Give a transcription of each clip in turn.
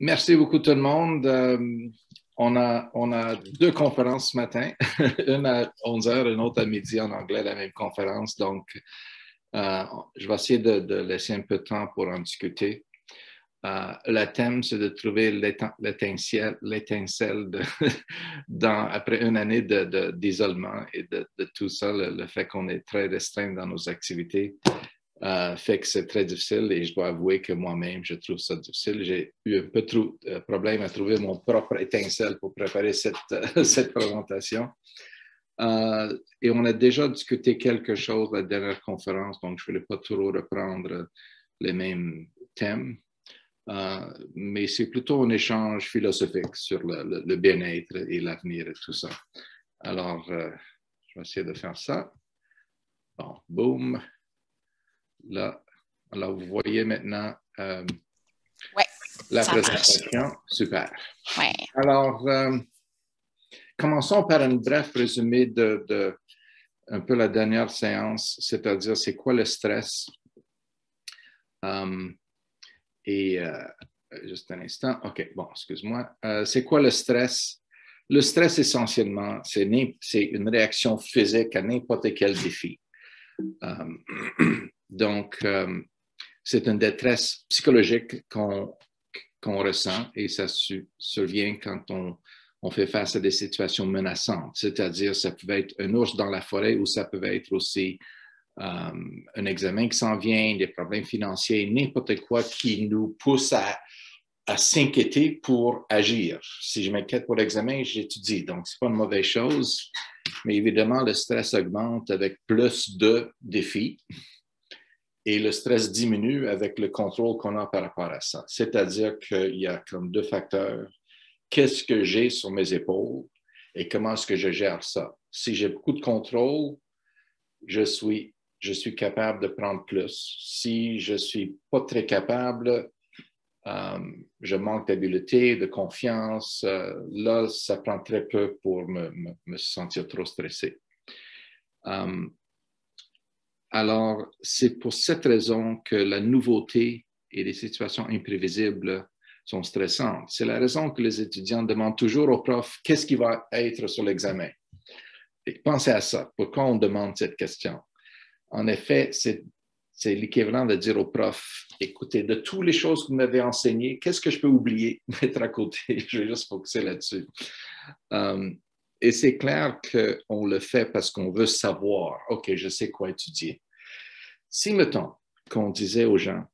Merci beaucoup tout le monde. On a deux conférences ce matin, une à 11 heures, une autre à midi en anglais, la même conférence. Donc, je vais essayer de laisser un peu de temps pour en discuter. Le thème, c'est de trouver l'étincelle après une année d'isolement et de tout ça, le fait qu'on est très restreint dans nos activités. Fait que c'est très difficile et je dois avouer que moi-même, je trouve ça difficile. J'ai eu un peu de problème à trouver mon propre étincelle pour préparer cette présentation. Et on a déjà discuté quelque chose à la dernière conférence, donc je ne voulais pas trop reprendre les mêmes thèmes. Mais c'est plutôt un échange philosophique sur le bien-être et l'avenir et tout ça. Alors, je vais essayer de faire ça. Bon, boum. Là, alors vous voyez maintenant ouais, la présentation. Super. Ouais. Alors, commençons par un bref résumé de un peu la dernière séance, c'est-à-dire c'est quoi le stress. Juste un instant. OK, bon, excuse-moi. C'est quoi le stress? Le stress, essentiellement, c'est une réaction physique à n'importe quel défi. Donc, c'est une détresse psychologique qu'on ressent et ça survient quand on fait face à des situations menaçantes. C'est-à-dire, ça peut être un ours dans la forêt ou ça peut être aussi un examen qui s'en vient, des problèmes financiers, n'importe quoi qui nous pousse à s'inquiéter pour agir. Si je m'inquiète pour l'examen, j'étudie. Donc, ce n'est pas une mauvaise chose, mais évidemment, le stress augmente avec plus de défis et le stress diminue avec le contrôle qu'on a par rapport à ça. C'est-à-dire qu'il y a comme deux facteurs. Qu'est-ce que j'ai sur mes épaules et comment est-ce que je gère ça? Si j'ai beaucoup de contrôle, je suis capable de prendre plus. Si je ne suis pas très capable, je manque d'habileté, de confiance. Là, ça prend très peu pour me sentir trop stressé. Alors, c'est pour cette raison que la nouveauté et les situations imprévisibles sont stressantes. C'est la raison que les étudiants demandent toujours au prof qu'est-ce qui va être sur l'examen. Et pensez à ça. Pourquoi on demande cette question? En effet, c'est l'équivalent de dire au prof, écoutez, de toutes les choses que vous m'avez enseignées, qu'est-ce que je peux oublier, mettre à côté? Je vais juste focuser là-dessus. Et c'est clair qu'on le fait parce qu'on veut savoir, OK, je sais quoi étudier. Si, mettons, qu'on disait aux gens,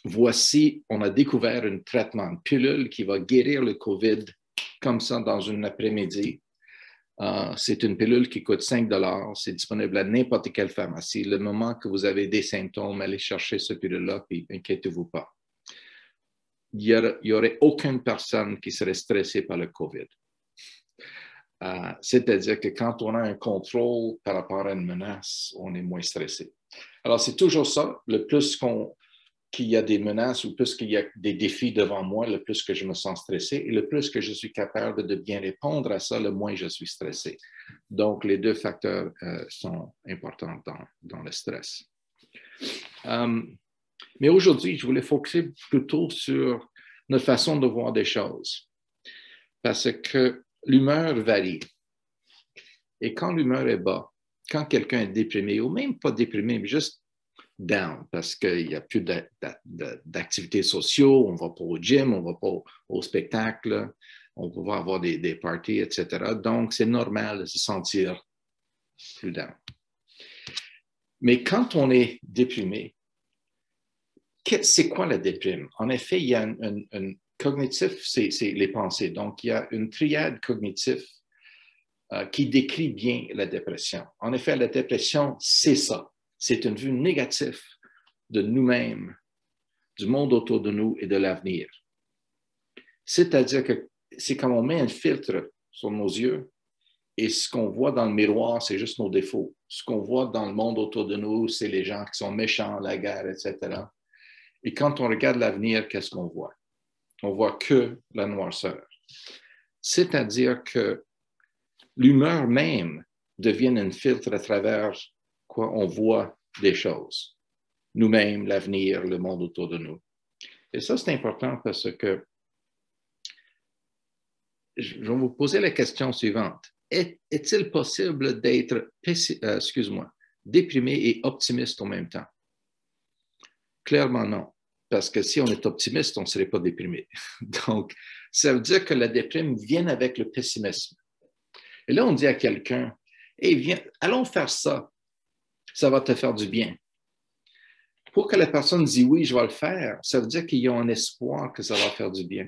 voici, on a découvert un traitement, une pilule qui va guérir le COVID comme ça dans une après-midi. C'est une pilule qui coûte 5 $. C'est disponible à n'importe quelle pharmacie. Le moment que vous avez des symptômes, allez chercher cette pilule-là, puis inquiétez-vous pas. Il n'y aurait aucune personne qui serait stressée par le COVID. C'est-à-dire que quand on a un contrôle par rapport à une menace, on est moins stressé. Alors, c'est toujours ça. Le plus qu'il y a des menaces ou plus qu'il y a des défis devant moi, le plus que je me sens stressé et le plus que je suis capable de bien répondre à ça, le moins je suis stressé. Donc, les deux facteurs sont importants dans le stress. Mais aujourd'hui, je voulais focuser plutôt sur notre façon de voir des choses. Parce que l'humeur varie. Et quand l'humeur est bas, quand quelqu'un est déprimé, ou même pas déprimé, mais juste down, parce qu'il n'y a plus d'activités sociales, on ne va pas au gym, on ne va pas au spectacle, on va avoir des parties, etc. Donc, c'est normal de se sentir plus down. Mais quand on est déprimé, c'est quoi la déprime? En effet, il y a un cognitif, c'est les pensées. Donc, il y a une triade cognitive qui décrit bien la dépression. En effet, la dépression, c'est ça. C'est une vue négative de nous-mêmes, du monde autour de nous et de l'avenir. C'est-à-dire que c'est comme on met un filtre sur nos yeux et ce qu'on voit dans le miroir, c'est juste nos défauts. Ce qu'on voit dans le monde autour de nous, c'est les gens qui sont méchants, la guerre, etc. Et quand on regarde l'avenir, qu'est-ce qu'on voit? On voit que la noirceur. C'est-à-dire que l'humeur même devient un filtre à travers quoi on voit des choses. Nous-mêmes, l'avenir, le monde autour de nous. Et ça, c'est important parce que je vais vous poser la question suivante. Est-il possible d'être, déprimé et optimiste en même temps? Clairement non. Parce que si on est optimiste, on ne serait pas déprimé. Donc, ça veut dire que la déprime vient avec le pessimisme. Et là, on dit à quelqu'un, hey, viens, allons faire ça. Ça va te faire du bien. Pour que la personne dise oui, je vais le faire, ça veut dire qu'ils ont un espoir que ça va faire du bien.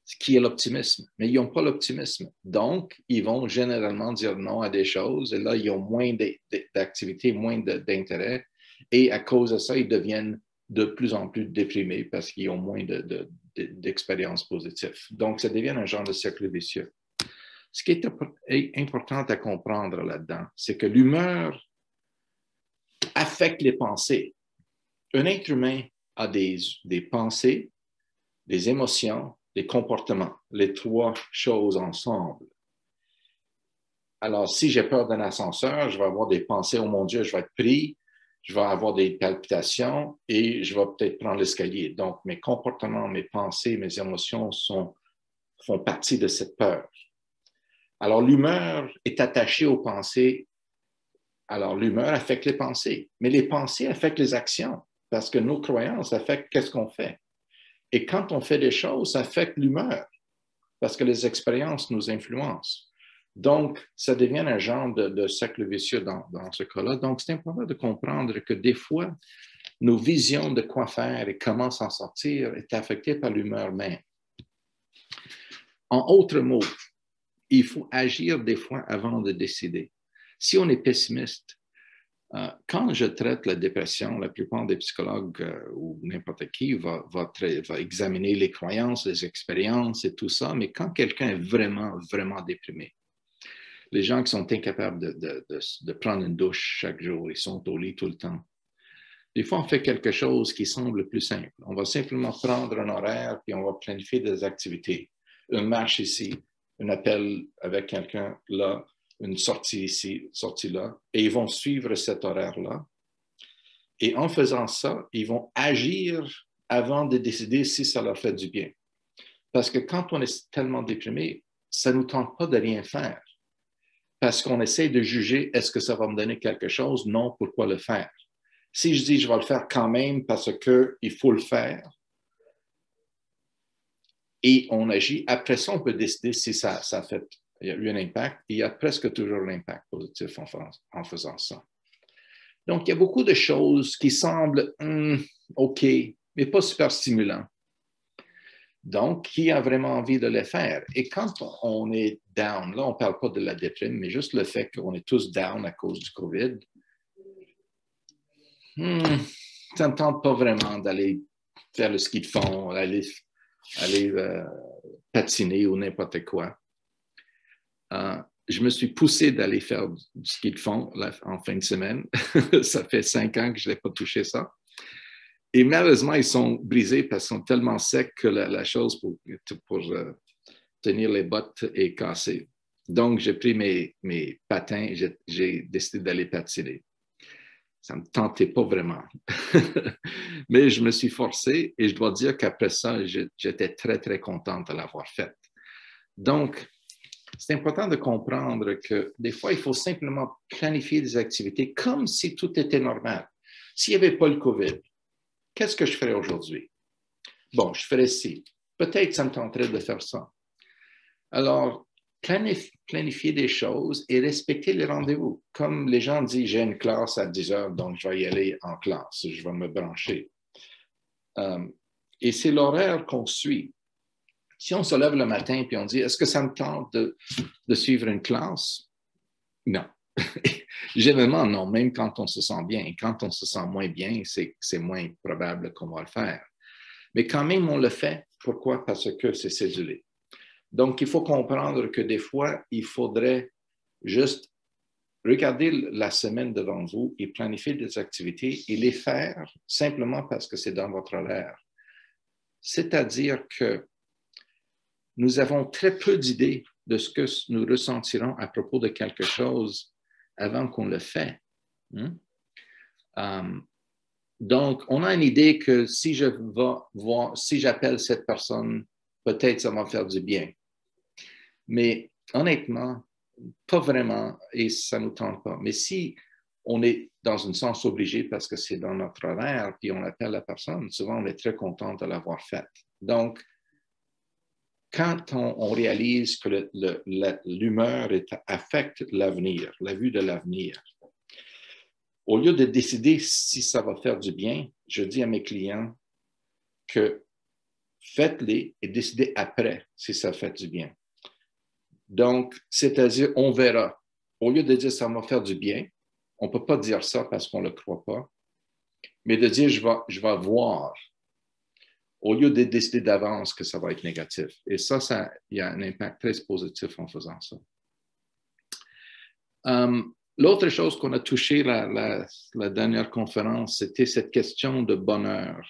Ce qui est l'optimisme. Mais ils n'ont pas l'optimisme. Donc, ils vont généralement dire non à des choses. Et là, ils ont moins d'activité, moins d'intérêt. Et à cause de ça, ils deviennent de plus en plus déprimés parce qu'ils ont moins d'expériences positives. Donc, ça devient un genre de cercle vicieux. Ce qui est important à comprendre là-dedans, c'est que l'humeur affecte les pensées. Un être humain a des pensées, des émotions, des comportements, les trois choses ensemble. Alors, si j'ai peur d'un ascenseur, je vais avoir des pensées, oh mon Dieu, je vais être pris, je vais avoir des palpitations et je vais peut-être prendre l'escalier. Donc, mes comportements, mes pensées, mes émotions font partie de cette peur. Alors, l'humeur est attachée aux pensées. Alors, l'humeur affecte les pensées, mais les pensées affectent les actions parce que nos croyances affectent qu'est-ce qu'on fait. Et quand on fait des choses, ça affecte l'humeur parce que les expériences nous influencent. Donc, ça devient un genre de cercle vicieux dans ce cas-là. Donc, c'est important de comprendre que des fois, nos visions de quoi faire et comment s'en sortir est affectées par l'humeur même. En autres mots, il faut agir des fois avant de décider. Si on est pessimiste, quand je traite la dépression, la plupart des psychologues ou n'importe qui va examiner les croyances, les expériences et tout ça, mais quand quelqu'un est vraiment, vraiment déprimé, les gens qui sont incapables de prendre une douche chaque jour, ils sont au lit tout le temps. Des fois, on fait quelque chose qui semble plus simple. On va simplement prendre un horaire puis on va planifier des activités. Une marche ici, un appel avec quelqu'un là, une sortie ici, sortie là, et ils vont suivre cet horaire-là. Et en faisant ça, ils vont agir avant de décider si ça leur fait du bien. Parce que quand on est tellement déprimé, ça ne nous tente pas de rien faire. Parce qu'on essaie de juger, est-ce que ça va me donner quelque chose? Non, pourquoi le faire? Si je dis, je vais le faire quand même parce qu'il faut le faire, et on agit, après ça, on peut décider si ça fait, il y a eu un impact, et il y a presque toujours un impact positif en faisant ça. Donc, il y a beaucoup de choses qui semblent OK, mais pas super stimulants. Donc, qui a vraiment envie de les faire? Et quand on est down, là, on ne parle pas de la déprime, mais juste le fait qu'on est tous down à cause du COVID, ça ne me tente pas vraiment d'aller faire le ski de fond, aller patiner ou n'importe quoi. Je me suis poussé d'aller faire du ski de fond là, en fin de semaine. Ça fait 5 ans que je n'ai pas touché ça. Et malheureusement, ils sont brisés parce qu'ils sont tellement secs que la chose pour tenir les bottes est cassée. Donc, j'ai pris mes patins, j'ai décidé d'aller patiner. Ça ne me tentait pas vraiment. Mais je me suis forcé et je dois dire qu'après ça, j'étais très, très contente de l'avoir fait. Donc, c'est important de comprendre que des fois, il faut simplement planifier des activités comme si tout était normal. S'il n'y avait pas le COVID, qu'est-ce que je ferais aujourd'hui? Bon, je ferais ci. Peut-être ça me tenterait de faire ça. Alors, planifier des choses et respecter les rendez-vous. Comme les gens disent, j'ai une classe à 10 heures, donc je vais y aller en classe, je vais me brancher. Et c'est l'horaire qu'on suit. Si on se lève le matin et on dit, est-ce que ça me tente de suivre une classe? Non. Généralement, non, même quand on se sent bien. Quand on se sent moins bien, c'est moins probable qu'on va le faire. Mais quand même, on le fait. Pourquoi? Parce que c'est cédulé. Donc, il faut comprendre que des fois, il faudrait juste regarder la semaine devant vous et planifier des activités et les faire simplement parce que c'est dans votre horaire. C'est-à-dire que nous avons très peu d'idées de ce que nous ressentirons à propos de quelque chose avant qu'on le fait. Donc, on a une idée que si j'appelle cette personne, peut-être ça va me faire du bien. Mais honnêtement, pas vraiment, et ça ne nous tente pas. Mais si on est dans un sens obligé parce que c'est dans notre horaire, puis on appelle la personne, souvent on est très content de l'avoir faite. Donc, quand on réalise que l'humeur affecte l'avenir, la vue de l'avenir, au lieu de décider si ça va faire du bien, je dis à mes clients que faites-les et décidez après si ça fait du bien. Donc, c'est-à-dire, on verra. Au lieu de dire ça va faire du bien, on ne peut pas dire ça parce qu'on ne le croit pas, mais de dire je vais voir, au lieu de décider d'avance que ça va être négatif. Et ça, il y a un impact très positif en faisant ça. L'autre chose qu'on a touché la dernière conférence, c'était cette question de bonheur,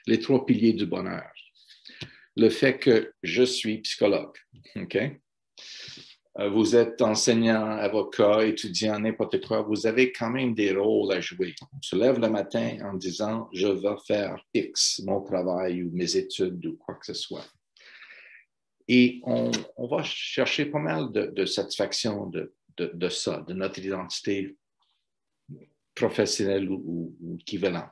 les 3 piliers du bonheur. Le fait que je suis psychologue, OK? Vous êtes enseignant, avocat, étudiant, n'importe quoi, vous avez quand même des rôles à jouer. On se lève le matin en disant « je vais faire X, mon travail ou mes études ou quoi que ce soit ». Et on va chercher pas mal de satisfaction de ça, de notre identité professionnelle ou équivalente.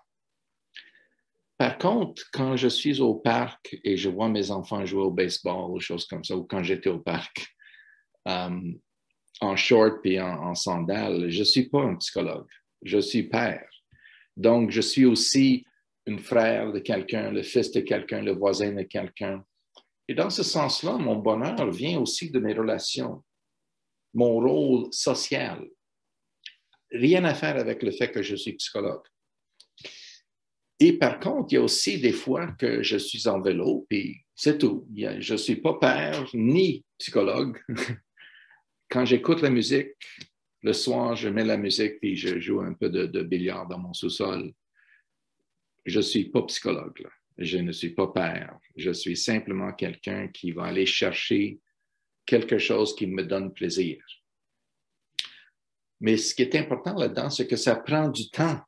Par contre, quand je suis au parc et je vois mes enfants jouer au baseball ou choses comme ça, ou quand j'étais au parc en short et en sandales, je ne suis pas un psychologue, je suis père. Donc, je suis aussi un frère de quelqu'un, le fils de quelqu'un, le voisin de quelqu'un. Et dans ce sens-là, mon bonheur vient aussi de mes relations, mon rôle social. Rien à faire avec le fait que je suis psychologue. Et par contre, il y a aussi des fois que je suis en vélo, puis c'est tout. Je ne suis pas père ni psychologue. Quand j'écoute la musique, le soir, je mets la musique puis je joue un peu de billard dans mon sous-sol. Je ne suis pas psychologue, là. Je ne suis pas père. Je suis simplement quelqu'un qui va aller chercher quelque chose qui me donne plaisir. Mais ce qui est important là-dedans, c'est que ça prend du temps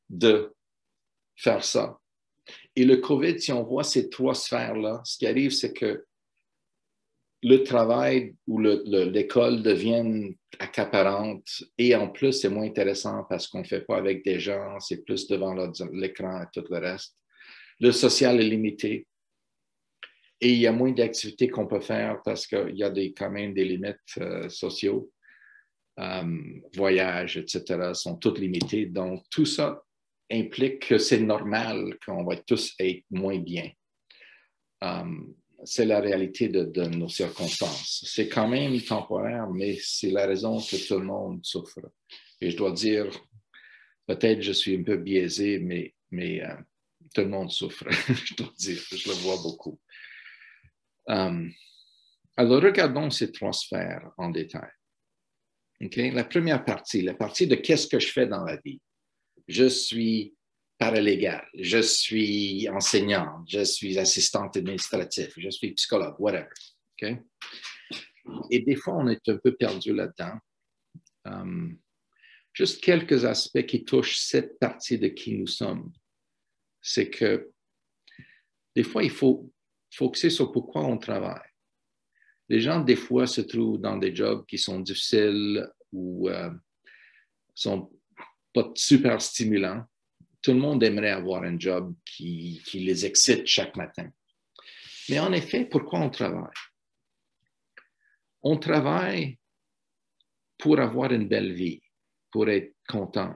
de faire ça. Et le COVID, si on voit ces 3 sphères-là, ce qui arrive, c'est que le travail ou l'école deviennent accaparantes et en plus, c'est moins intéressant parce qu'on ne fait pas avec des gens, c'est plus devant l'écran et tout le reste. Le social est limité et il y a moins d'activités qu'on peut faire parce qu'il y a quand même des limites sociaux. Voyages, etc., sont toutes limitées. Donc, tout ça implique que c'est normal qu'on va tous être moins bien. C'est la réalité de nos circonstances. C'est quand même temporaire, mais c'est la raison que tout le monde souffre. Et je dois dire, peut-être je suis un peu biaisé, mais tout le monde souffre, je dois dire, je le vois beaucoup. Alors, regardons ces 3 sphères en détail. Okay? La première partie, la partie de qu'est-ce que je fais dans la vie. Je suis paralégal, je suis enseignante, je suis assistante administrative, je suis psychologue, whatever. Okay? Et des fois, on est un peu perdu là-dedans. Juste quelques aspects qui touchent cette partie de qui nous sommes. C'est que des fois, il faut focuser sur pourquoi on travaille. Les gens, des fois, se trouvent dans des jobs qui sont difficiles ou sont pas super stimulants. Tout le monde aimerait avoir un job qui les excite chaque matin. Mais en effet, pourquoi on travaille? On travaille pour avoir une belle vie, pour être content.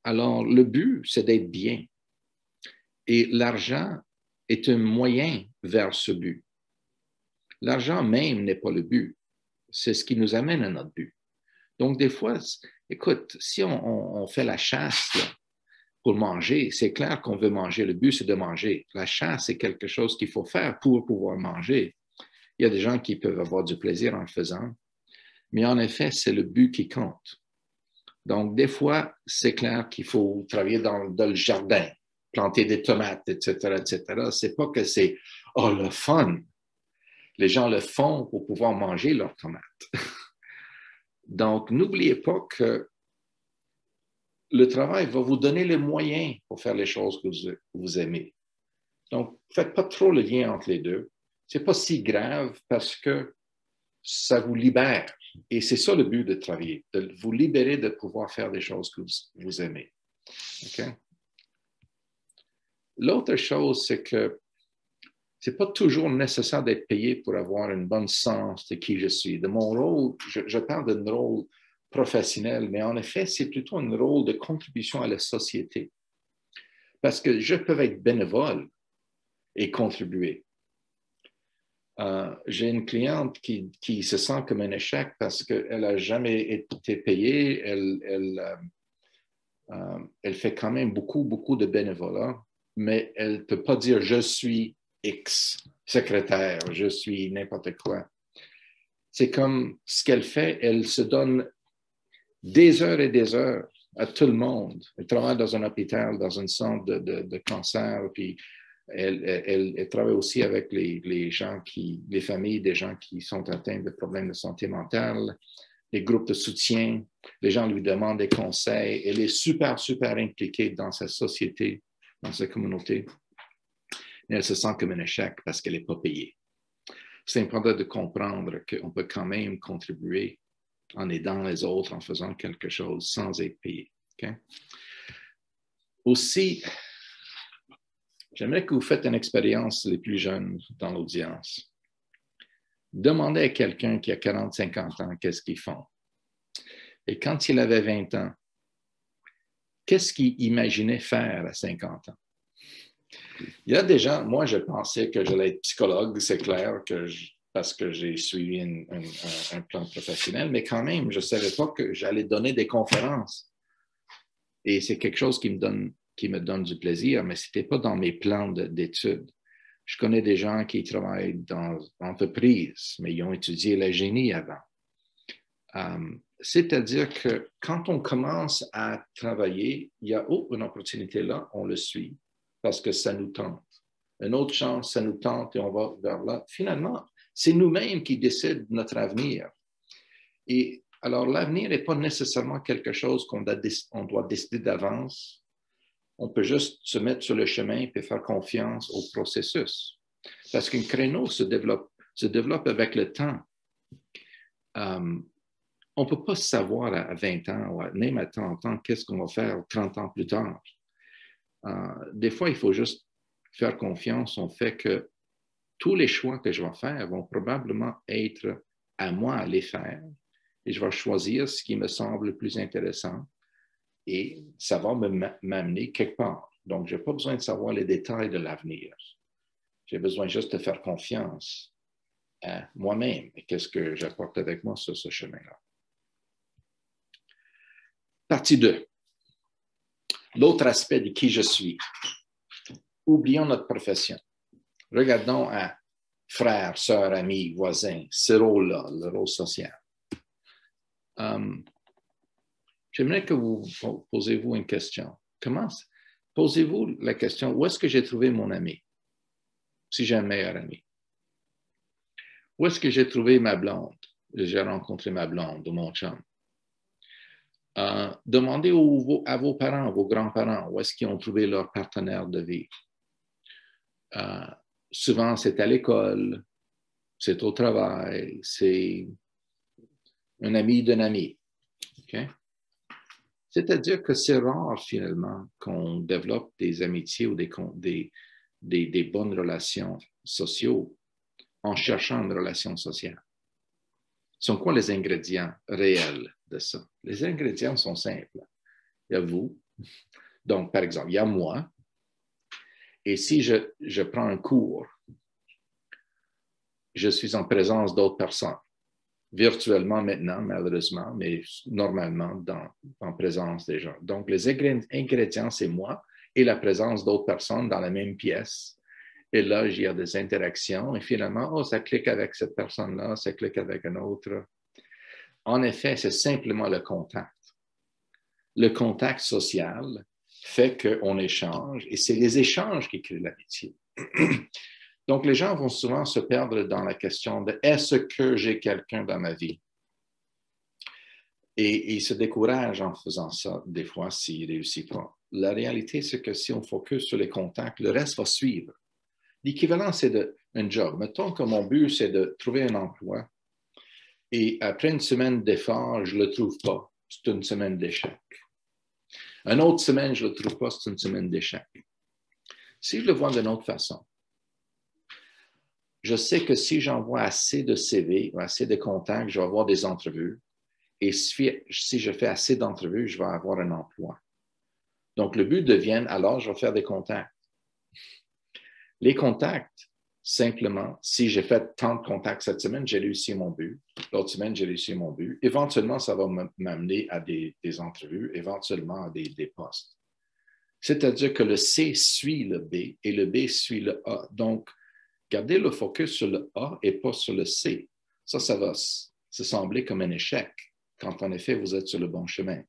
Alors, le but, c'est d'être bien. Et l'argent est un moyen vers ce but. L'argent même n'est pas le but. C'est ce qui nous amène à notre but. Donc, des fois, écoute, si on fait la chasse là, pour manger, c'est clair qu'on veut manger. Le but, c'est de manger. La chasse, c'est quelque chose qu'il faut faire pour pouvoir manger. Il y a des gens qui peuvent avoir du plaisir en le faisant, mais en effet, c'est le but qui compte. Donc, des fois, c'est clair qu'il faut travailler dans le jardin, planter des tomates, etc., etc. C'est pas que c'est « oh, le fun ». Les gens le font pour pouvoir manger leurs tomates. Donc, n'oubliez pas que le travail va vous donner les moyens pour faire les choses que vous aimez. Donc, faites pas trop le lien entre les deux. c'est pas si grave parce que ça vous libère. Et c'est ça le but de travailler, de vous libérer de pouvoir faire des choses que vous aimez. Okay? L'autre chose, c'est que c'est pas toujours nécessaire d'être payé pour avoir une bonne sens de qui je suis. De mon rôle, je parle d'un rôle professionnel, mais en effet, c'est plutôt un rôle de contribution à la société. Parce que je peux être bénévole et contribuer. J'ai une cliente qui se sent comme un échec parce qu'elle n'a jamais été payée. Elle fait quand même beaucoup de bénévolat, mais elle ne peut pas dire « je suis X secrétaire, je suis n'importe quoi ». C'est comme ce qu'elle fait, elle se donne des heures et des heures à tout le monde. Elle travaille dans un hôpital, dans un centre de cancer, puis elle travaille aussi avec les gens les familles des gens qui sont atteints de problèmes de santé mentale, les groupes de soutien, les gens lui demandent des conseils. Elle est super impliquée dans sa société, dans sa communauté. Mais elle se sent comme un échec parce qu'elle n'est pas payée. C'est important de comprendre qu'on peut quand même contribuer en aidant les autres, en faisant quelque chose sans être payé. Okay? Aussi, j'aimerais que vous faites une expérience les plus jeunes dans l'audience. Demandez à quelqu'un qui a 40-50 ans qu'est-ce qu'ils font. Et quand il avait 20 ans, qu'est-ce qu'il imaginait faire à 50 ans? Il y a des gens, moi je pensais que j'allais être psychologue, c'est clair, parce que j'ai suivi un plan professionnel, mais quand même, je ne savais pas que j'allais donner des conférences. Et c'est quelque chose qui me donne du plaisir, mais ce n'était pas dans mes plans d'études. Je connais des gens qui travaillent dans l'entreprise, mais ils ont étudié la génie avant. C'est-à-dire que quand on commence à travailler, il y a une opportunité là, on le suit parce que ça nous tente. Une autre chance, ça nous tente et on va vers là. Finalement, c'est nous-mêmes qui décident de notre avenir. Et alors, l'avenir n'est pas nécessairement quelque chose qu'on doit décider d'avance. On peut juste se mettre sur le chemin et faire confiance au processus. Parce qu'un créneau se développe avec le temps. On ne peut pas savoir à 20 ans ou même à 30 ans qu'est-ce qu'on va faire 30 ans plus tard. Des fois, il faut juste faire confiance au fait que tous les choix que je vais faire vont probablement être à moi à les faire. Et je vais choisir ce qui me semble le plus intéressant et ça va m'amener quelque part. Donc, je n'ai pas besoin de savoir les détails de l'avenir. J'ai besoin juste de faire confiance à moi-même et qu'est-ce que j'apporte avec moi sur ce chemin-là. Partie 2. L'autre aspect de qui je suis. Oublions notre profession. Regardons à frères, sœurs, amis, voisins, ce rôle-là, le rôle social. J'aimerais que vous posez-vous une question. Posez-vous la question, où est-ce que j'ai trouvé mon ami? Si j'ai un meilleur ami. Où est-ce que j'ai trouvé ma blonde? J'ai rencontré ma blonde ou mon chum. Demandez à vos parents, vos grands-parents, où est-ce qu'ils ont trouvé leur partenaire de vie. Souvent, c'est à l'école, c'est au travail, c'est un ami d'un ami. Okay? C'est-à-dire que c'est rare, finalement, qu'on développe des amitiés ou des bonnes relations sociales en cherchant une relation sociale. Sont quoi les ingrédients réels de ça? Les ingrédients sont simples. Il y a vous. Donc, par exemple, il y a moi. Et si je prends un cours, je suis en présence d'autres personnes. Virtuellement maintenant, malheureusement, mais normalement en présence des gens. Donc, les ingrédients, c'est moi et la présence d'autres personnes dans la même pièce. Et là, il y a des interactions et finalement, ça clique avec cette personne-là, ça clique avec un autre. En effet, c'est simplement le contact. Le contact social fait qu'on échange et c'est les échanges qui créent l'amitié. Donc, les gens vont souvent se perdre dans la question de « est-ce que j'ai quelqu'un dans ma vie? » Et ils se découragent en faisant ça, des fois, s'ils ne réussissent pas. La réalité, c'est que si on focus sur les contacts, le reste va suivre. L'équivalent, c'est un job. Mettons que mon but, c'est de trouver un emploi et après une semaine d'effort, je ne le trouve pas. C'est une semaine d'échec. Une autre semaine, je ne le trouve pas, c'est une semaine d'échec. Si je le vois d'une autre façon, je sais que si j'envoie assez de CV ou assez de contacts, je vais avoir des entrevues. Et si je fais assez d'entrevues, je vais avoir un emploi. Donc, le but devient, alors, je vais faire des contacts. Les contacts, simplement, si j'ai fait tant de contacts cette semaine, j'ai réussi mon but. L'autre semaine, j'ai réussi mon but. Éventuellement, ça va m'amener à des entrevues, éventuellement à des postes. C'est-à-dire que le C suit le B et le B suit le A. Donc, gardez le focus sur le A et pas sur le C. Ça va se sembler comme un échec quand, en effet, vous êtes sur le bon chemin.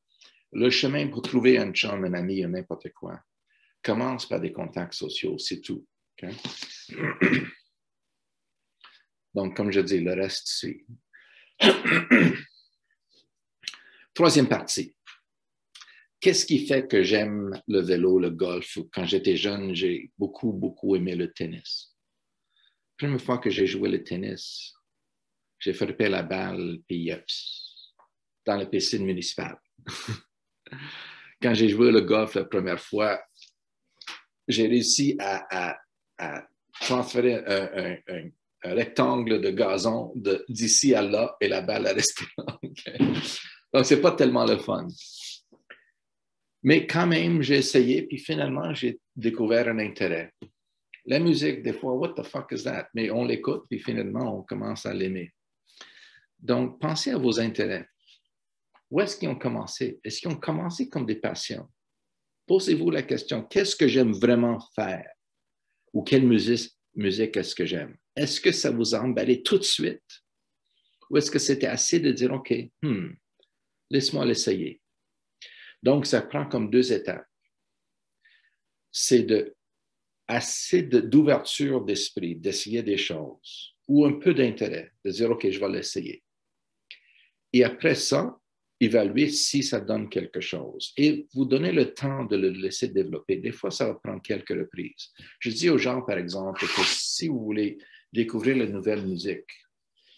Le chemin pour trouver un chum, un ami, n'importe quoi, commence par des contacts sociaux, c'est tout. Okay? Donc, comme je dis, le reste suit. Troisième partie. Qu'est-ce qui fait que j'aime le vélo, le golf? Quand j'étais jeune, j'ai beaucoup, beaucoup aimé le tennis. La première fois que j'ai joué le tennis, j'ai frappé la balle puis dans la piscine municipale. Quand j'ai joué le golf la première fois, j'ai réussi à transférer un rectangle de gazon d'ici à là et la balle est restée là. Okay. Donc, c'est pas tellement le fun. Mais quand même, j'ai essayé, puis finalement, j'ai découvert un intérêt. La musique, des fois, what the fuck is that? Mais on l'écoute, puis finalement, on commence à l'aimer. Donc, pensez à vos intérêts. Où est-ce qu'ils ont commencé? Est-ce qu'ils ont commencé comme des passions? Posez-vous la question, qu'est-ce que j'aime vraiment faire? Ou quelle musique est-ce que j'aime? Est-ce que ça vous a emballé tout de suite? Ou est-ce que c'était assez de dire, OK, laisse-moi l'essayer? Donc, ça prend comme 2 étapes. C'est assez d'ouverture d'esprit, d'essayer des choses, ou un peu d'intérêt, de dire, OK, je vais l'essayer. Et après ça, évaluer si ça donne quelque chose. Et vous donnez le temps de le laisser développer. Des fois, ça va prendre quelques reprises. Je dis aux gens, par exemple, que si vous voulez découvrir la nouvelle musique,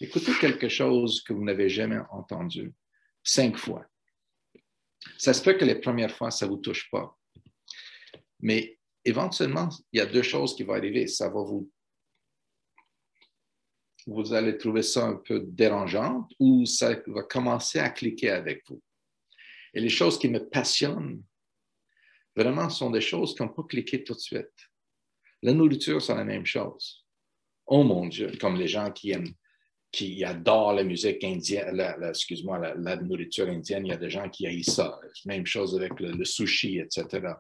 écoutez quelque chose que vous n'avez jamais entendu 5 fois. Ça se peut que les premières fois, ça ne vous touche pas. Mais éventuellement, il y a 2 choses qui vont arriver. Ça va vous allez trouver ça un peu dérangeant ou ça va commencer à cliquer avec vous. Et les choses qui me passionnent, vraiment, sont des choses qui n'ont pas cliqué tout de suite. La nourriture, c'est la même chose. Oh mon Dieu, comme les gens qui adorent la musique indienne, la nourriture indienne, il y a des gens qui haïssent ça. Même chose avec le sushi, etc.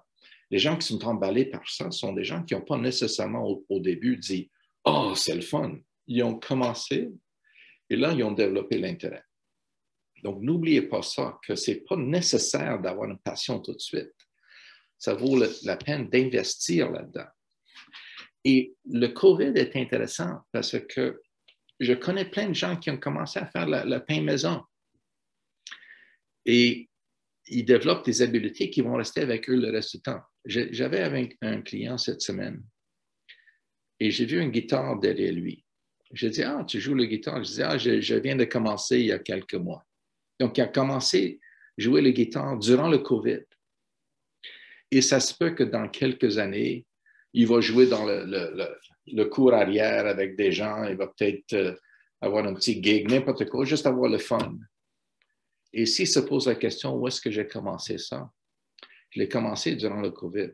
Les gens qui sont emballés par ça sont des gens qui n'ont pas nécessairement au début dit « Oh, c'est le fun ». Ils ont commencé et là, ils ont développé l'intérêt. Donc, n'oubliez pas ça, que ce n'est pas nécessaire d'avoir une passion tout de suite. Ça vaut la peine d'investir là-dedans. Et le COVID est intéressant parce que je connais plein de gens qui ont commencé à faire le pain maison. Et ils développent des habiletés qui vont rester avec eux le reste du temps. J'avais avec un client cette semaine et j'ai vu une guitare derrière lui. J'ai dit, ah, tu joues la guitare? Je dis, ah, je viens de commencer il y a quelques mois. Donc, il a commencé à jouer la guitare durant le COVID. Et ça se peut que dans quelques années, il va jouer dans le cours arrière avec des gens, il va peut-être avoir un petit gig, n'importe quoi, juste avoir le fun. Et s'il se pose la question, où est-ce que j'ai commencé ça? Je l'ai commencé durant le COVID.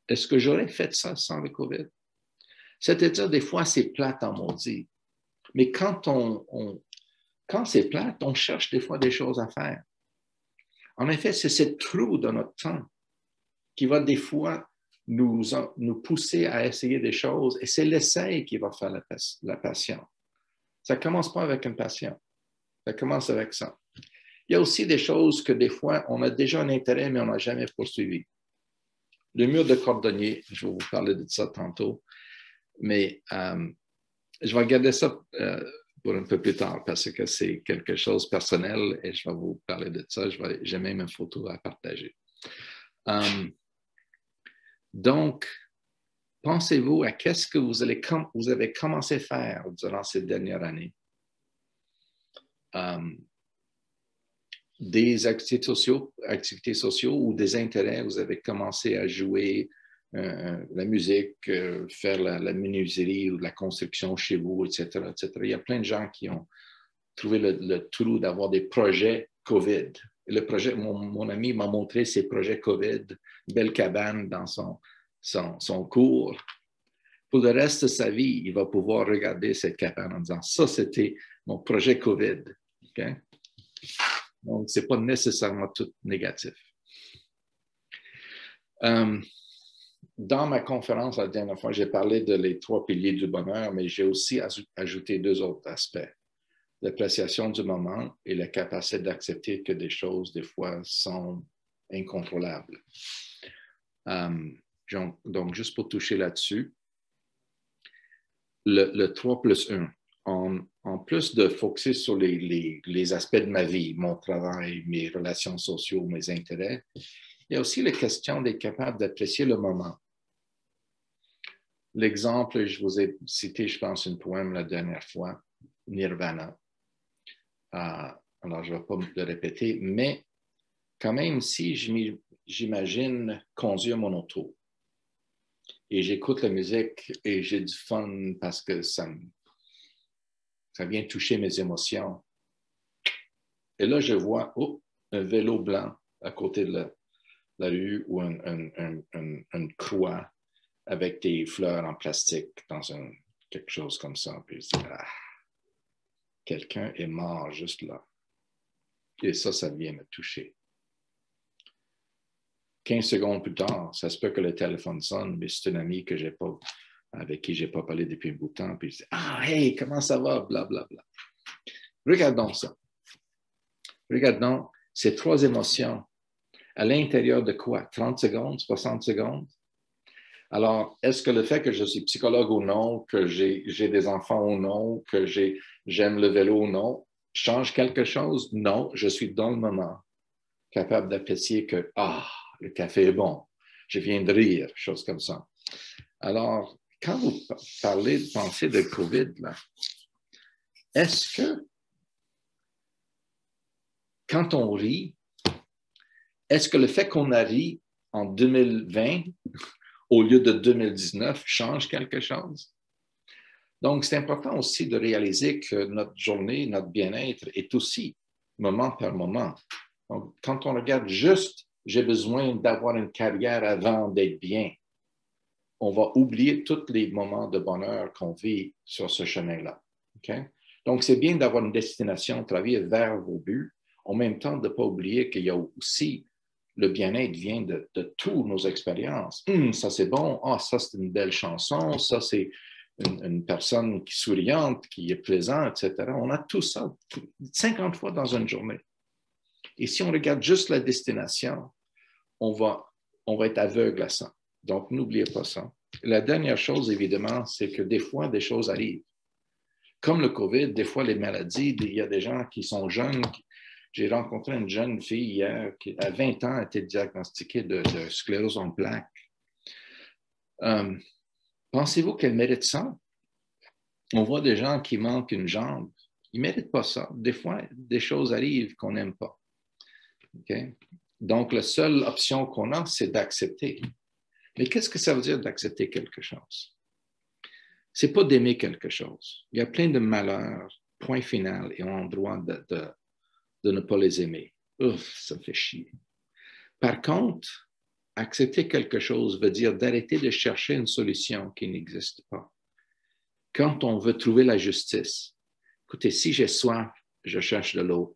Est-ce que j'aurais fait ça sans le COVID? C'est-à-dire, des fois, c'est plate en maudit. Mais quand c'est plate, on cherche des fois des choses à faire. En effet, c'est ce trou dans notre temps qui va des fois nous pousser à essayer des choses. Et c'est l'essai qui va faire la passion. Ça ne commence pas avec une passion. Ça commence avec ça. Il y a aussi des choses que des fois, on a déjà un intérêt, mais on n'a jamais poursuivi. Le mur de cordonnier, je vais vous parler de ça tantôt, mais je vais garder ça pour un peu plus tard parce que c'est quelque chose de personnel et je vais vous parler de ça. J'ai même une photo à partager. Donc, pensez-vous à qu'est-ce que vous avez commencé à faire durant cette dernière année? Des activités sociaux ou des intérêts, vous avez commencé à jouer la musique, faire la menuiserie ou de la construction chez vous, etc., etc. Il y a plein de gens qui ont trouvé le trou d'avoir des projets COVID. Le projet, mon ami m'a montré ses projets COVID, belle cabane dans son cours. Pour le reste de sa vie, il va pouvoir regarder cette cabane en disant, ça, c'était mon projet COVID. Okay? Donc, ce n'est pas nécessairement tout négatif. Dans ma conférence la dernière fois, j'ai parlé de les 3 piliers du bonheur, mais j'ai aussi ajouté 2 autres aspects. L'appréciation du moment et la capacité d'accepter que des choses, des fois, sont incontrôlables. Donc, juste pour toucher là-dessus, le 3+1, en plus de focuser sur les aspects de ma vie, mon travail, mes relations sociales, mes intérêts, il y a aussi la question d'être capable d'apprécier le moment. L'exemple, je vous ai cité, je pense, une poème la dernière fois, Nirvana. Alors, je ne vais pas le répéter, mais quand même, si j'imagine conduire mon auto et j'écoute la musique et j'ai du fun parce que ça vient toucher mes émotions. Et là, je vois un vélo blanc à côté de la rue ou une croix avec des fleurs en plastique dans quelque chose comme ça. Puis je dis, quelqu'un est mort juste là. Et ça vient me toucher. 15 secondes plus tard, ça se peut que le téléphone sonne, mais c'est un ami avec qui je n'ai pas parlé depuis un bout de temps. Puis je dis, hey, comment ça va? Blablabla. Regardons ça. Regardons ces 3 émotions à l'intérieur de quoi? 30 secondes, 60 secondes? Alors, est-ce que le fait que je suis psychologue ou non, que j'ai des enfants ou non, que j'aime le vélo ou non, change quelque chose? Non, je suis dans le moment, capable d'apprécier que, le café est bon, je viens de rire, choses comme ça. Alors, quand vous pensez de COVID, là, est-ce que, quand on rit, est-ce que le fait qu'on a ri en 2020 au lieu de 2019 change quelque chose? Donc, c'est important aussi de réaliser que notre journée, notre bien-être est aussi moment par moment. Donc, quand on regarde juste, j'ai besoin d'avoir une carrière avant d'être bien, on va oublier tous les moments de bonheur qu'on vit sur ce chemin-là. Okay? Donc, c'est bien d'avoir une destination, travailler vers vos buts, en même temps de ne pas oublier qu'il y a aussi le bien-être vient de toutes nos expériences. Ça, c'est bon. Ça, c'est une belle chanson. Ça, c'est une personne qui est souriante, qui est plaisante, etc. On a tout ça 50 fois dans une journée. Et si on regarde juste la destination, on va être aveugle à ça. Donc, n'oubliez pas ça. La dernière chose, évidemment, c'est que des fois, des choses arrivent. Comme le COVID, des fois, les maladies, il y a des gens qui sont jeunes. J'ai rencontré une jeune fille hier qui, à 20 ans, a été diagnostiquée de sclérose en plaques. Pensez-vous qu'elle mérite ça? On voit des gens qui manquent une jambe. Ils ne méritent pas ça. Des fois, des choses arrivent qu'on n'aime pas. Okay? Donc, la seule option qu'on a, c'est d'accepter. Mais qu'est-ce que ça veut dire d'accepter quelque chose? Ce n'est pas d'aimer quelque chose. Il y a plein de malheurs, point final, et on a le droit de ne pas les aimer. Ça me fait chier. Par contre, accepter quelque chose veut dire d'arrêter de chercher une solution qui n'existe pas. Quand on veut trouver la justice, écoutez, si j'ai soif, je cherche de l'eau.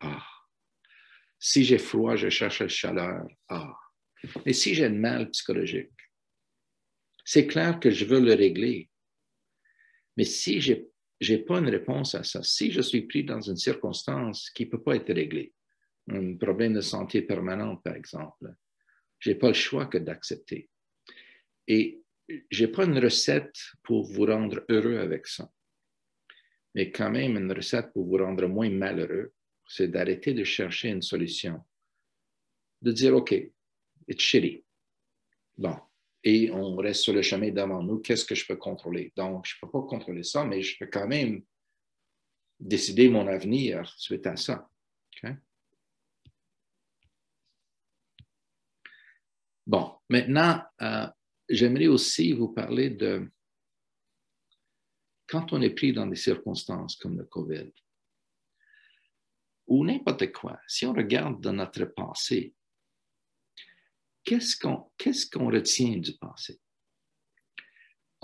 Si j'ai froid, je cherche la chaleur. Et si j'ai un mal psychologique, c'est clair que je veux le régler. Mais si je n'ai pas une réponse à ça, si je suis pris dans une circonstance qui ne peut pas être réglée, un problème de santé permanent, par exemple, je n'ai pas le choix que d'accepter. Et je n'ai pas une recette pour vous rendre heureux avec ça. Mais quand même, une recette pour vous rendre moins malheureux, c'est d'arrêter de chercher une solution. De dire, OK, it's shitty. Bon, et on reste sur le chemin devant nous, qu'est-ce que je peux contrôler? Donc, je ne peux pas contrôler ça, mais je peux quand même décider mon avenir suite à ça. Okay? Bon, maintenant, j'aimerais aussi vous parler de quand on est pris dans des circonstances comme le COVID ou n'importe quoi, si on regarde dans notre passé, qu'est-ce qu'on retient du passé?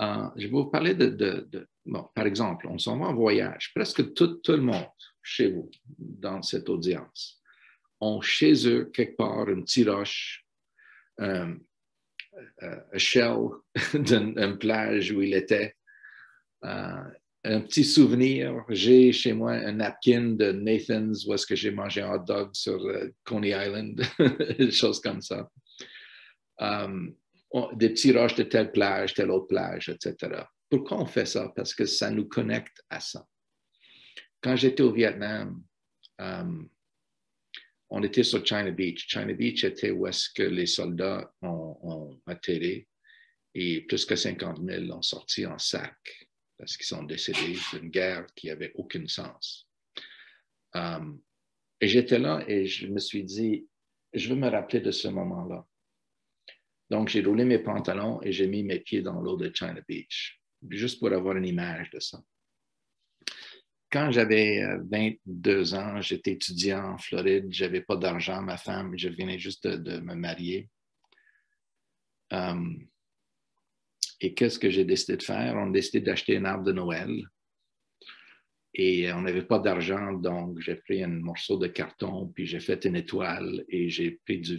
Je vais vous parler bon, par exemple, on s'en va en voyage. Presque tout le monde chez vous, dans cette audience, ont chez eux, quelque part, une petite roche, un shell d'une plage où il était, un petit souvenir. J'ai chez moi un napkin de Nathan's où est-ce que j'ai mangé un hot dog sur Coney Island, des choses comme ça. Des petits roches de telle plage, telle autre plage, etc. Pourquoi on fait ça? Parce que ça nous connecte à ça. Quand j'étais au Vietnam, on était sur China Beach. China Beach était où est-ce que les soldats ont atterri et plus que 50 000 ont sorti en sac parce qu'ils sont décédés d'une guerre qui n'avait aucun sens. Et j'étais là et je me suis dit, je veux me rappeler de ce moment-là. Donc, j'ai roulé mes pantalons et j'ai mis mes pieds dans l'eau de China Beach, juste pour avoir une image de ça. Quand j'avais 22 ans, j'étais étudiant en Floride, je n'avais pas d'argent, ma femme, je venais juste de me marier. Et qu'est-ce que j'ai décidé de faire? On a décidé d'acheter un arbre de Noël. Et on n'avait pas d'argent, donc j'ai pris un morceau de carton, puis j'ai fait une étoile et j'ai pris du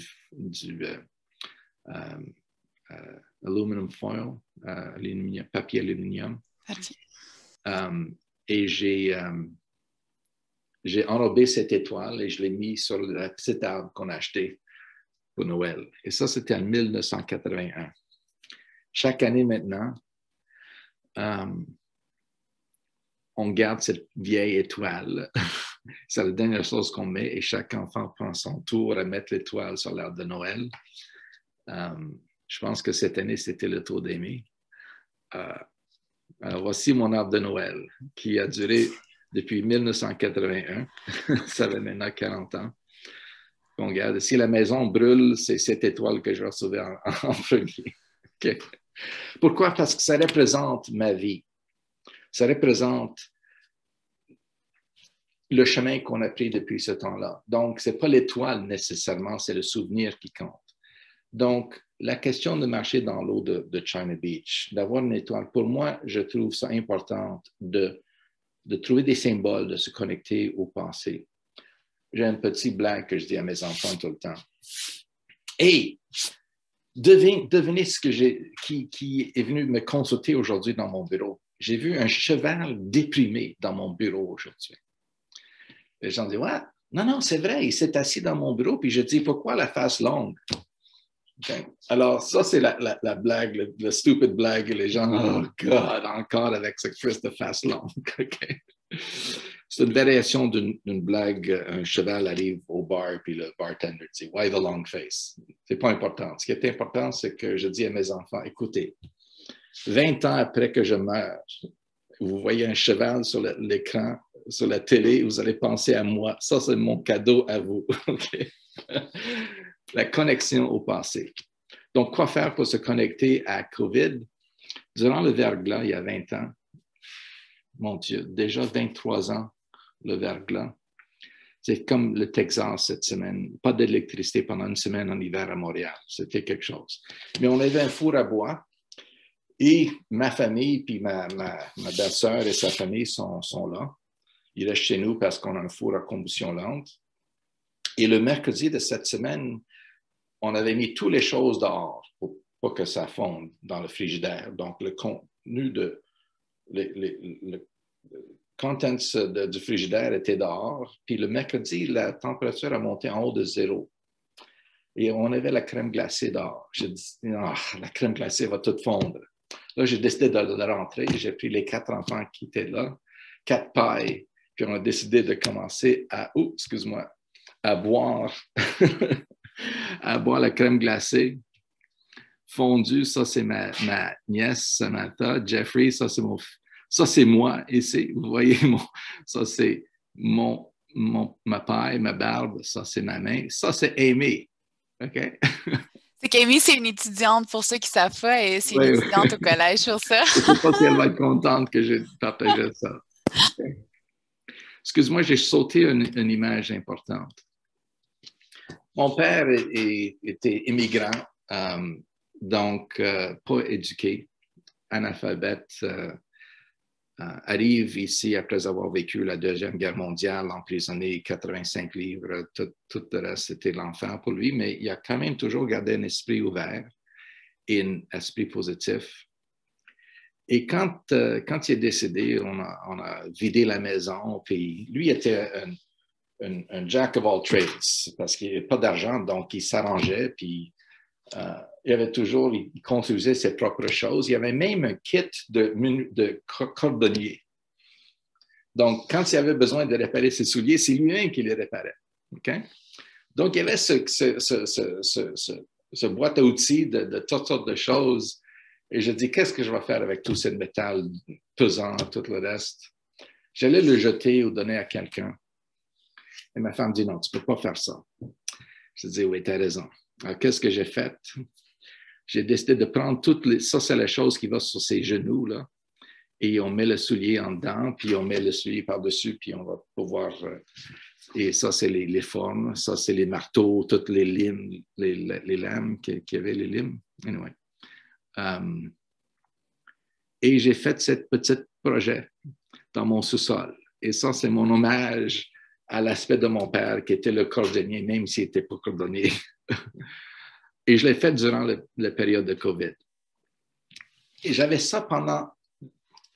aluminum foil, papier aluminium. Et j'ai enrobé cette étoile et je l'ai mis sur la petite arbre qu'on a acheté pour Noël. Et ça, c'était en 1981. Chaque année maintenant, on garde cette vieille étoile. C'est la dernière chose qu'on met et chaque enfant prend son tour à mettre l'étoile sur l'arbre de Noël. Je pense que cette année, c'était le tour d'Amy. Alors, voici mon arbre de Noël qui a duré depuis 1981. Ça fait maintenant 40 ans. On garde. Si la maison brûle, c'est cette étoile que je vais sauver en premier. Okay. Pourquoi? Parce que ça représente ma vie. Ça représente le chemin qu'on a pris depuis ce temps-là. Donc, ce n'est pas l'étoile nécessairement, c'est le souvenir qui compte. Donc, la question de marcher dans l'eau de China Beach, d'avoir une étoile, pour moi, je trouve ça important de trouver des symboles, de se connecter au passé. J'ai un petit blague que je dis à mes enfants tout le temps. Et devinez ce que qui est venu me consulter aujourd'hui dans mon bureau. J'ai vu un cheval déprimé dans mon bureau aujourd'hui. Les gens disent, ouais, non, c'est vrai, il s'est assis dans mon bureau, puis je dis, pourquoi la face longue? Okay. Alors, ça, c'est la blague, la stupid blague, et les gens, oh God, encore avec ce Christ de face longue. Okay. C'est une variation d'une blague. Un cheval arrive au bar, puis le bartender dit, why the long face? C'est pas important. Ce qui est important, c'est que je dis à mes enfants, écoutez, 20 ans après que je meurs, vous voyez un cheval sur l'écran, sur la télé, vous allez penser à moi. Ça, c'est mon cadeau à vous. Okay. La connexion au passé. Donc, quoi faire pour se connecter à COVID? Durant le verglas, il y a 20 ans, mon Dieu, déjà 23 ans, le verglas. C'est comme le Texas cette semaine. Pas d'électricité pendant une semaine en hiver à Montréal. C'était quelque chose. Mais on avait un four à bois et ma famille, puis ma belle-sœur et sa famille sont là. Ils restent chez nous parce qu'on a un four à combustion lente. Et le mercredi de cette semaine, on avait mis toutes les choses dehors pour pas que ça fonde dans le frigidaire. Donc, le contenu le contents du frigidaire était dehors. Puis le mercredi, la température a monté en haut de 0. Et on avait la crème glacée dehors. J'ai dit, la crème glacée va toute fondre. Là, j'ai décidé de rentrer. J'ai pris les 4 enfants qui étaient là, 4 pailles. Puis on a décidé de commencer à boire, à boire la crème glacée. fondu, ça c'est ma nièce Samantha. Jeffrey, ça c'est moi. Et vous voyez, ça c'est ma paille, ma barbe, ça c'est ma main. Ça c'est Amy. OK? C'est qu'Amy, c'est une étudiante, pour ceux qui ne savent pas, et c'est une Oui, étudiante au collège sur ça. je ne sais pas si elle va être contente que j'ai partagé ça. Okay. Excuse-moi, j'ai sauté une image importante. Mon père était immigrant, donc pas éduqué, analphabète, arrive ici après avoir vécu la Deuxième Guerre mondiale, emprisonné 85 livres, tout le reste, c'était l'enfer pour lui, mais il a quand même toujours gardé un esprit ouvert et un esprit positif. Et quand il est décédé, on a vidé la maison, puis lui était un jack of all trades, parce qu'il n'y avait pas d'argent, donc il s'arrangeait, puis il construisait ses propres choses. Il y avait même un kit de cordonnier. Donc, quand il avait besoin de réparer ses souliers, c'est lui-même qui les réparait. Okay? Donc, il y avait ce boîte à outils de toutes sortes de choses. Et je dis, qu'est-ce que je vais faire avec tout ce métal pesant, tout le reste? J'allais le jeter ou donner à quelqu'un. Et ma femme dit, non, tu ne peux pas faire ça. Je dis, oui, tu as raison. Alors, qu'est-ce que j'ai fait? J'ai décidé de prendre ça, c'est la chose qui va sur ses genoux, là. Et on met le soulier en dedans, puis on met le soulier par-dessus, puis on va pouvoir... et ça, c'est les formes. Ça, c'est les marteaux, toutes les limes, les lames qui avaient les limes. Anyway. Et j'ai fait ce petit projet dans mon sous-sol. Et ça, c'est mon hommage à l'aspect de mon père, qui était le cordonnier, même s'il n'était pas cordonnier. Et je l'ai fait durant la période de COVID. Et j'avais ça pendant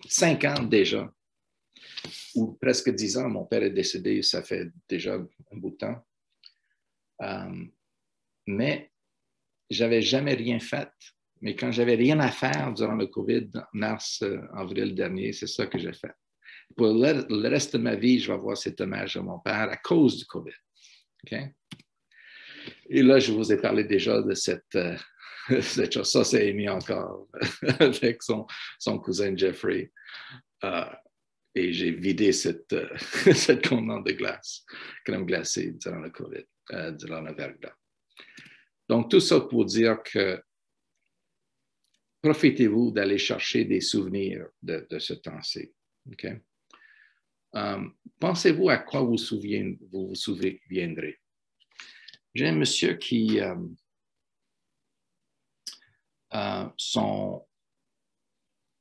5 ans déjà, ou presque 10 ans. Mon père est décédé, ça fait déjà un bout de temps. Mais j'avais jamais rien fait. Mais quand j'avais rien à faire durant le COVID, mars, avril dernier, c'est ça que j'ai fait. Pour le reste de ma vie, je vais avoir cet hommage à mon père à cause du COVID. Okay? Et là, je vous ai parlé déjà de cette chose. Ça, c'est Amy encore, avec son cousin Jeffrey. Et j'ai vidé cette contenante de glace, crème glacée durant le COVID, durant le verglas. Donc, tout ça pour dire que profitez-vous d'aller chercher des souvenirs de ce temps-ci. Okay? Pensez-vous à quoi vous vous souviendrez. J'ai un monsieur qui,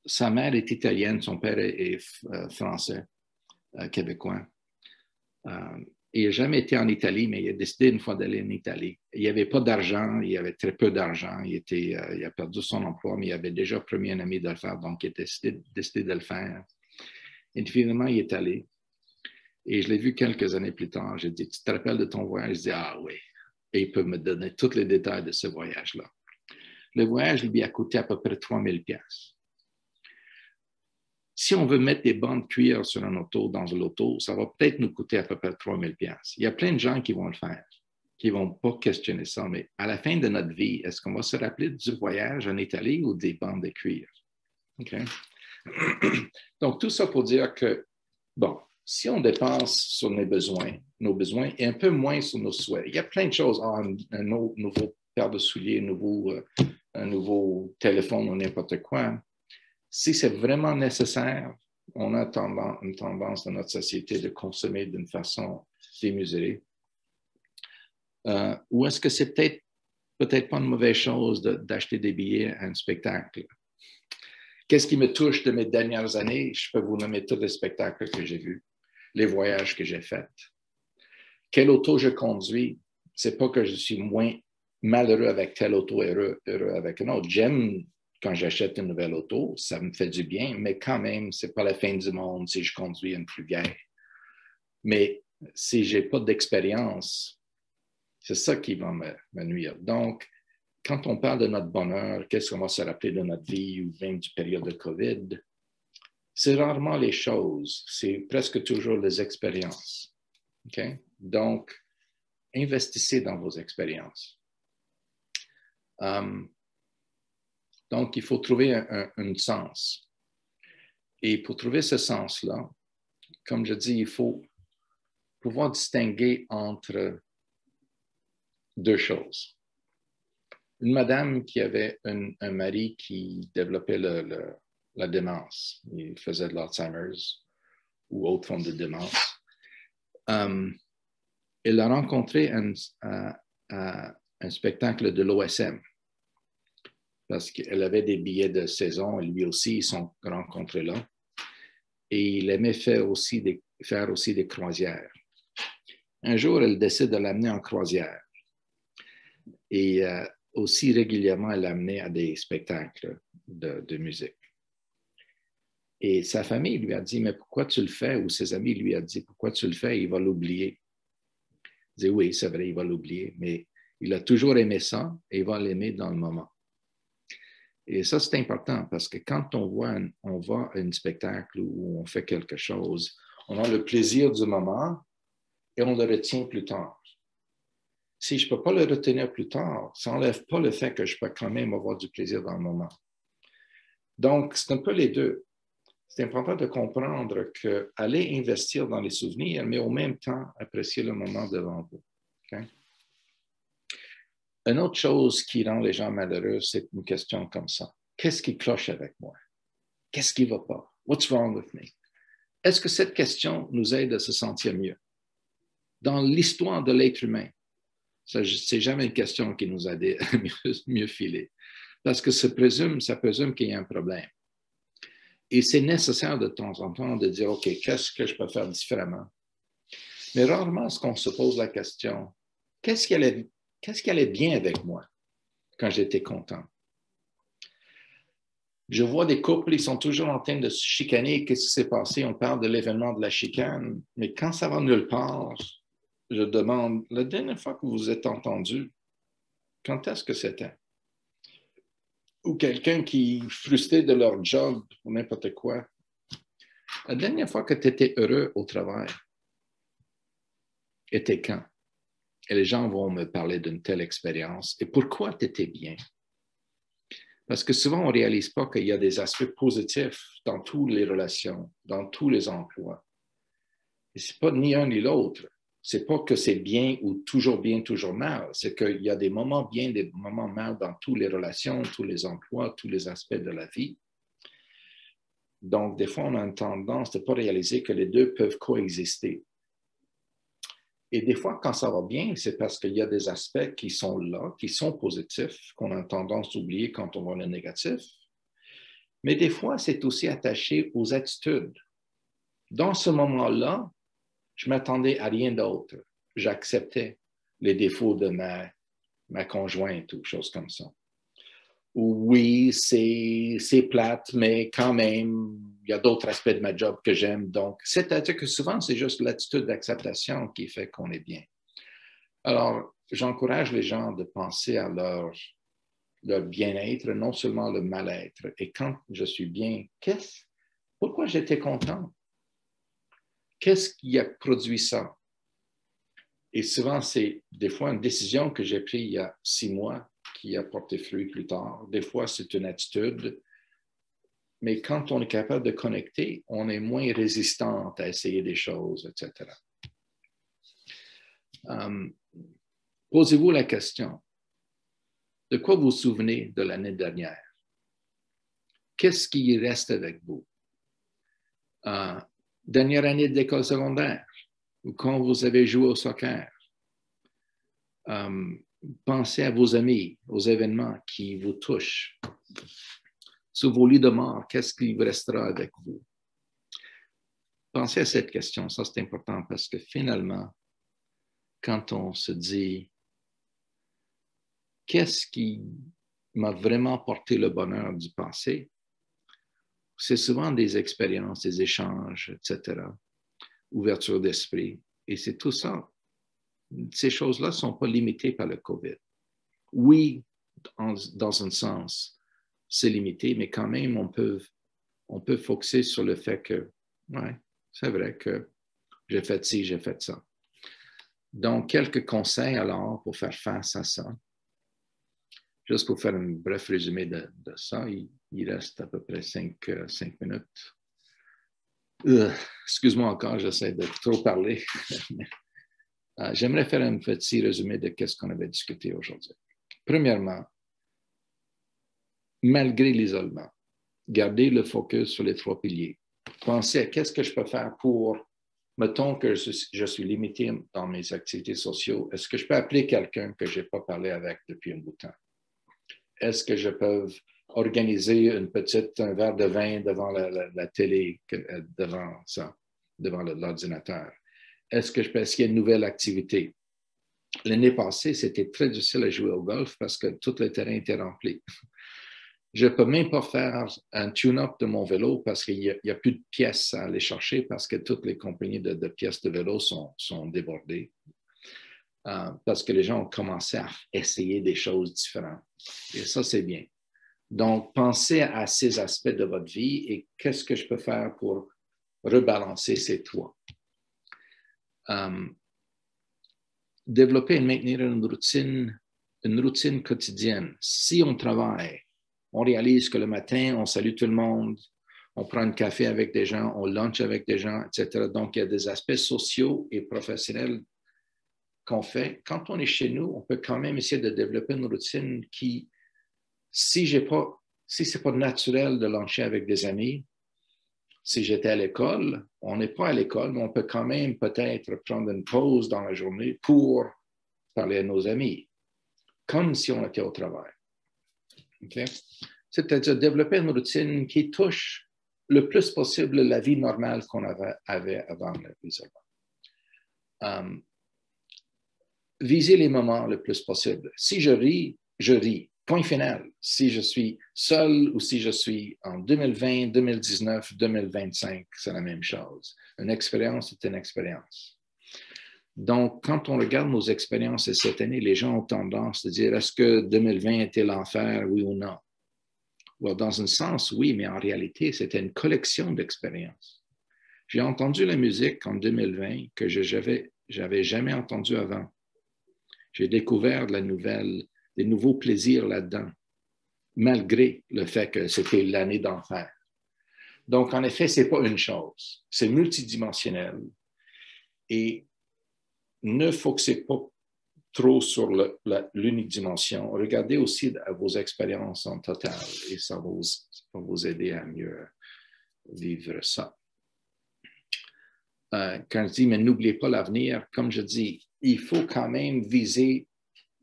sa mère est italienne, son père est français, québécois. Il n'a jamais été en Italie, mais il a décidé une fois d'aller en Italie. Il n'y avait pas d'argent, il y avait très peu d'argent. Il a perdu son emploi, mais il avait déjà promis un ami de le faire, donc il a décidé de le faire. Et finalement, il est allé. Et je l'ai vu quelques années plus tard. J'ai dit, tu te rappelles de ton voyage? Il dit, ah oui. Et il peut me donner tous les détails de ce voyage-là. Le voyage lui a coûté à peu près 3000 pièces. Si on veut mettre des bandes de cuir sur un auto, dans l'auto, ça va peut-être nous coûter à peu près 3000 pièces. Il y a plein de gens qui vont le faire, qui ne vont pas questionner ça, mais à la fin de notre vie, est-ce qu'on va se rappeler du voyage en Italie ou des bandes de cuir? Okay? Donc, tout ça pour dire que, bon, si on dépense sur nos besoins et un peu moins sur nos souhaits, il y a plein de choses. Un nouveau paire de souliers, un nouveau téléphone ou n'importe quoi. Si c'est vraiment nécessaire, on a une tendance dans notre société de consommer d'une façon démesurée. Ou est-ce que c'est peut-être pas une mauvaise chose d'acheter des billets à un spectacle? Qu'est-ce qui me touche de mes dernières années? Je peux vous nommer tous les spectacles que j'ai vus, les voyages que j'ai faits. Quelle auto je conduis? C'est pas que je suis moins malheureux avec telle auto, heureux avec une autre. J'aime quand j'achète une nouvelle auto, ça me fait du bien, mais quand même, c'est pas la fin du monde si je conduis une plus vieille. Mais si j'ai pas d'expérience, c'est ça qui va me nuire. Donc, quand on parle de notre bonheur, qu'est-ce qu'on va se rappeler de notre vie ou même du période de COVID? C'est rarement les choses, c'est presque toujours les expériences. Okay? Donc, investissez dans vos expériences. Donc, il faut trouver un sens. Et pour trouver ce sens-là, comme je dis, il faut pouvoir distinguer entre deux choses. Une madame qui avait un mari qui développait la démence, il faisait de l'Alzheimer's ou autre forme de démence. Elle a rencontré à un spectacle de l'OSM parce qu'elle avait des billets de saison, et lui aussi, ils sont rencontrés là. Et il aimait faire aussi des croisières. Un jour, elle décide de l'amener en croisière. Et aussi régulièrement, elle l'amenait à des spectacles de musique. Et sa famille lui a dit, mais pourquoi tu le fais? Ou ses amis lui ont dit, pourquoi tu le fais? Il va l'oublier. Il dit, oui, c'est vrai, il va l'oublier, mais il a toujours aimé ça et il va l'aimer dans le moment. Et ça, c'est important parce que quand on va à un spectacle où on fait quelque chose, on a le plaisir du moment et on le retient plus tard. Si je ne peux pas le retenir plus tard, ça n'enlève pas le fait que je peux quand même avoir du plaisir dans le moment. Donc, c'est un peu les deux. C'est important de comprendre qu'aller investir dans les souvenirs, mais au même temps, apprécier le moment devant vous. Okay? Une autre chose qui rend les gens malheureux, c'est une question comme ça. Qu'est-ce qui cloche avec moi? Qu'est-ce qui ne va pas? What's wrong with me? Est-ce que cette question nous aide à se sentir mieux? Dans l'histoire de l'être humain, ce n'est jamais une question qui nous aide à mieux filer. Parce que ça présume qu'il y a un problème. Et c'est nécessaire de temps en temps de dire, OK, qu'est-ce que je peux faire différemment? Mais rarement est-ce qu'on se pose la question, qu'est-ce qui allait bien avec moi quand j'étais content? Je vois des couples, ils sont toujours en train de se chicaner. Qu'est-ce qui s'est passé? On parle de l'événement de la chicane. Mais quand ça va nulle part, je demande, la dernière fois que vous vous êtes entendus, quand est-ce que c'était? Ou quelqu'un qui est frustré de leur job ou n'importe quoi. La dernière fois que tu étais heureux au travail, était quand? Et les gens vont me parler d'une telle expérience. Et pourquoi tu étais bien? Parce que souvent, on ne réalise pas qu'il y a des aspects positifs dans toutes les relations, dans tous les emplois. Et ce n'est pas ni un ni l'autre. Ce n'est pas que c'est bien, toujours mal. C'est qu'il y a des moments bien, des moments mal dans toutes les relations, tous les emplois, tous les aspects de la vie. Donc, des fois, on a une tendance de ne pas réaliser que les deux peuvent coexister. Et des fois, quand ça va bien, c'est parce qu'il y a des aspects qui sont là, qui sont positifs, qu'on a tendance d'oublier quand on voit le négatif. Mais des fois, c'est aussi attaché aux attitudes. Dans ce moment-là, je m'attendais à rien d'autre. J'acceptais les défauts de ma conjointe ou choses comme ça. Oui, c'est plate, mais quand même, il y a d'autres aspects de ma job que j'aime. Donc, c'est-à-dire que souvent, c'est juste l'attitude d'acceptation qui fait qu'on est bien. Alors, j'encourage les gens de penser à leur bien-être, non seulement le mal-être. Et quand je suis bien, pourquoi j'étais content? Qu'est-ce qui a produit ça? Et souvent, c'est des fois une décision que j'ai prise il y a 6 mois qui a porté fruit plus tard. Des fois, c'est une attitude. Mais quand on est capable de connecter, on est moins résistant à essayer des choses, etc. Posez-vous la question, de quoi vous vous souvenez de l'année dernière? Qu'est-ce qui reste avec vous? Dernière année de l'école secondaire, ou quand vous avez joué au soccer. Pensez à vos amis, aux événements qui vous touchent. Sur vos lits de mort, qu'est-ce qui vous restera avec vous? Pensez à cette question, ça c'est important parce que finalement, quand on se dit qu'est-ce qui m'a vraiment porté le bonheur du passé, c'est souvent des expériences, des échanges, etc. Ouverture d'esprit. Et c'est tout ça. Ces choses-là ne sont pas limitées par le COVID. Oui, dans un sens, c'est limité, mais quand même, on peut focuser sur le fait que, ouais, c'est vrai que j'ai fait ci, j'ai fait ça. Donc, quelques conseils alors pour faire face à ça. Juste pour faire un bref résumé de ça, il reste à peu près 5 minutes. Excuse-moi encore, j'essaie de trop parler. J'aimerais faire un petit résumé de ce qu'on avait discuté aujourd'hui. Premièrement, malgré l'isolement, gardez le focus sur les 3 piliers. Pensez à qu'est-ce que je peux faire pour, mettons que je suis limité dans mes activités sociales, est-ce que je peux appeler quelqu'un que je n'ai pas parlé avec depuis un bout de temps? Est-ce que je peux organiser un verre de vin devant la télé, devant l'ordinateur? Est-ce qu'il y a une nouvelle activité? L'année passée, c'était très difficile à jouer au golf parce que tout le terrain était rempli. Je ne peux même pas faire un tune-up de mon vélo parce qu'il n'y a plus de pièces à aller chercher parce que toutes les compagnies de pièces de vélo sont débordées. Parce que les gens ont commencé à essayer des choses différentes. Et ça, c'est bien. Donc, pensez à ces aspects de votre vie et qu'est-ce que je peux faire pour rebalancer ces 3. Développer et maintenir une routine quotidienne. Si on travaille, on réalise que le matin, on salue tout le monde, on prend un café avec des gens, on lunch avec des gens, etc. Donc, il y a des aspects sociaux et professionnels qu'on fait. Quand on est chez nous, on peut quand même essayer de développer une routine qui, si ce n'est pas naturel de luncher avec des amis, si j'étais à l'école, on n'est pas à l'école, mais on peut quand même peut-être prendre une pause dans la journée pour parler à nos amis, comme si on était au travail. Okay? C'est-à-dire développer une routine qui touche le plus possible la vie normale qu'on avait avant l'isolement. Viser les moments le plus possible. Si je ris, je ris. Point final. Si je suis seul ou si je suis en 2020, 2019, 2025, c'est la même chose. Une expérience est une expérience. Donc, quand on regarde nos expériences de cette année, les gens ont tendance à dire, est-ce que 2020 était l'enfer, oui ou non? Well, dans un sens, oui, mais en réalité, c'était une collection d'expériences. J'ai entendu la musique en 2020 que je n'avais jamais entendue avant. J'ai découvert des nouveaux plaisirs là-dedans, malgré le fait que c'était l'année d'enfer. Donc, en effet, ce n'est pas une chose. C'est multidimensionnel. Et ne focusez pas trop sur l'unique dimension. Regardez aussi à vos expériences en total et ça va vous aider à mieux vivre ça. Quand je dis, mais n'oubliez pas l'avenir, comme je dis, il faut quand même viser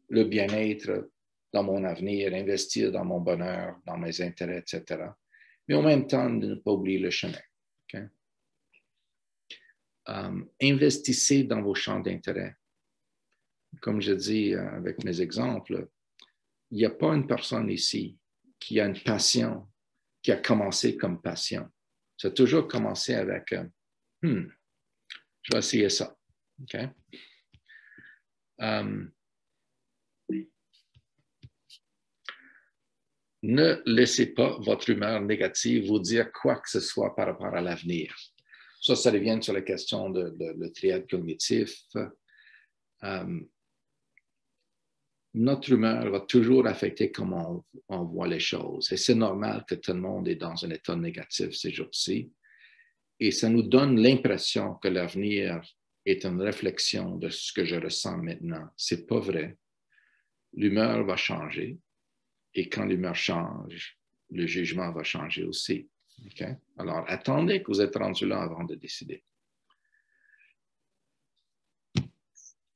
le bien-être dans mon avenir, investir dans mon bonheur, dans mes intérêts, etc. Mais en même temps, ne pas oublier le chemin. Okay? Investissez dans vos champs d'intérêt. Comme je dis avec mes exemples, il n'y a pas une personne ici qui a une passion, qui a commencé comme passion. Ça a toujours commencé avec je vais essayer ça. Okay? Ne laissez pas votre humeur négative vous dire quoi que ce soit par rapport à l'avenir. Ça revient sur la question de le triade cognitif. Notre humeur va toujours affecter comment on voit les choses. Et c'est normal que tout le monde est dans un état négatif ces jours-ci. Et ça nous donne l'impression que l'avenir est une réflexion de ce que je ressens maintenant. Ce n'est pas vrai. L'humeur va changer. Et quand l'humeur change, le jugement va changer aussi. Okay? Alors, attendez que vous êtes rendu là avant de décider.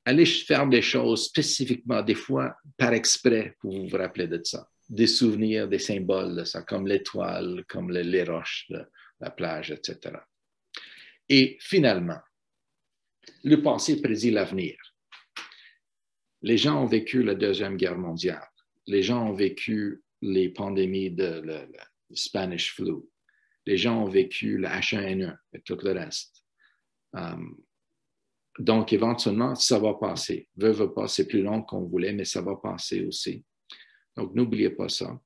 Allez faire des choses spécifiquement, des fois par exprès, pour vous rappeler de ça. Des souvenirs, des symboles de ça, comme l'étoile, comme les roches de la plage, etc. Et finalement, le passé prédit l'avenir. Les gens ont vécu la Deuxième Guerre mondiale. Les gens ont vécu les pandémies de le Spanish flu. Les gens ont vécu le H1N1 et tout le reste. Donc, éventuellement, ça va passer. Veut pas, c'est plus long qu'on voulait, mais ça va passer aussi. Donc, n'oubliez pas ça.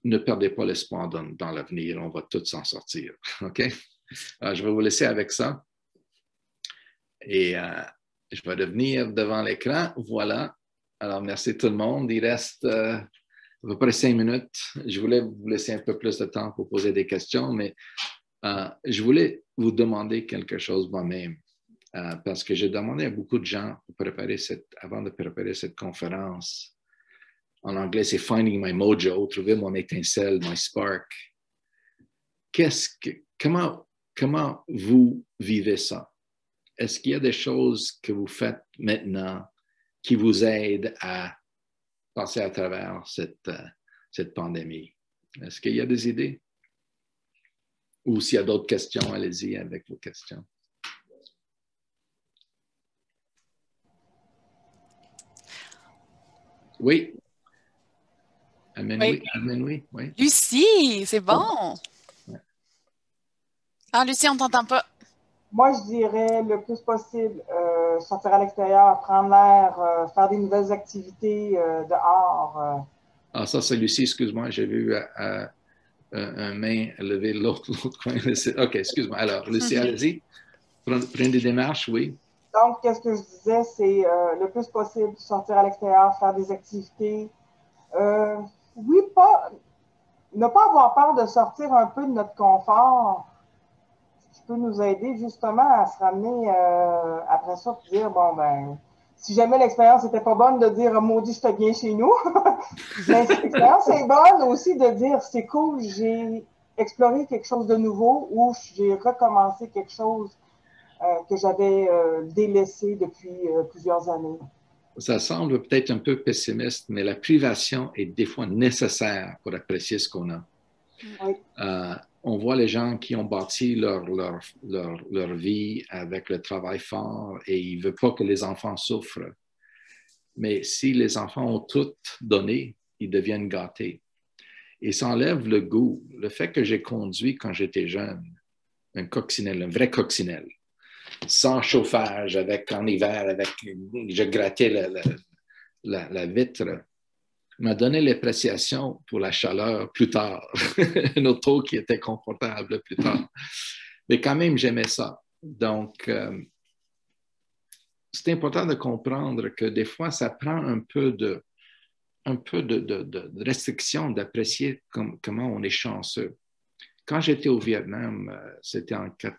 Ne perdez pas l'espoir dans l'avenir. On va tous s'en sortir. OK? Je vais vous laisser avec ça. Et je vais revenir devant l'écran. Voilà. Alors, merci tout le monde. Il reste à peu près 5 minutes. Je voulais vous laisser un peu plus de temps pour poser des questions, mais je voulais vous demander quelque chose moi-même. Parce que j'ai demandé à beaucoup de gens avant de préparer cette conférence. En anglais, c'est Finding My Mojo, trouver mon étincelle, my spark. Comment vous vivez ça? Est-ce qu'il y a des choses que vous faites maintenant qui vous aident à passer à travers cette pandémie? Est-ce qu'il y a des idées? Ou s'il y a d'autres questions, allez-y avec vos questions. Oui. Admin, oui. Lucie, c'est bon. Ouais. Ah, Lucie, on t'entend pas. Moi, je dirais le plus possible sortir à l'extérieur, prendre l'air, faire des nouvelles activités dehors. Ah, ça, c'est Lucie, excuse-moi, j'ai vu un main lever l'autre coin. OK, excuse-moi. Alors, Lucie, allez-y. Prenez des démarches, oui. Donc, qu'est-ce que je disais, c'est le plus possible sortir à l'extérieur, faire des activités. Oui, ne pas avoir peur de sortir un peu de notre confort, ce qui peut nous aider justement à se ramener après ça et dire, bon, ben, si jamais l'expérience n'était pas bonne, de dire, maudit, j'étais bien chez nous. Mais si l'expérience est bonne aussi, de dire, c'est cool, j'ai exploré quelque chose de nouveau ou j'ai recommencé quelque chose que j'avais délaissé depuis plusieurs années. Ça semble peut-être un peu pessimiste, mais la privation est des fois nécessaire pour apprécier ce qu'on a. Oui. On voit les gens qui ont bâti leur vie avec le travail fort et ils ne veulent pas que les enfants souffrent. Mais si les enfants ont tout donné, ils deviennent gâtés. Et ça enlève le goût. Le fait que j'ai conduit quand j'étais jeune, un coccinelle, un vrai coccinelle, sans chauffage, en hiver, je grattais la vitre, m'a donné l'appréciation pour la chaleur plus tard. Une auto qui était confortable plus tard. Mais quand même, j'aimais ça. Donc, c'est important de comprendre que des fois, ça prend un peu de restriction d'apprécier comment on est chanceux. Quand j'étais au Vietnam,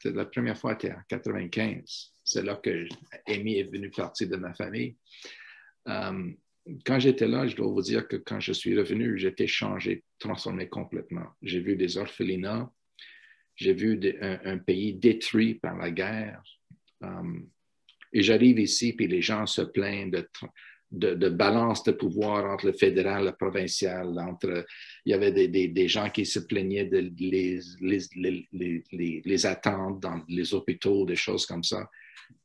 la première fois, c'était en 95. C'est là que Amy est venue partir de ma famille. Quand j'étais là, je dois vous dire que quand je suis revenu, j'étais changé, transformé complètement. J'ai vu des orphelinats, j'ai vu un pays détruit par la guerre. Et j'arrive ici, puis les gens se plaignent de balance de pouvoir entre le fédéral et le provincial. Il y avait des gens qui se plaignaient de les attentes dans les hôpitaux, des choses comme ça.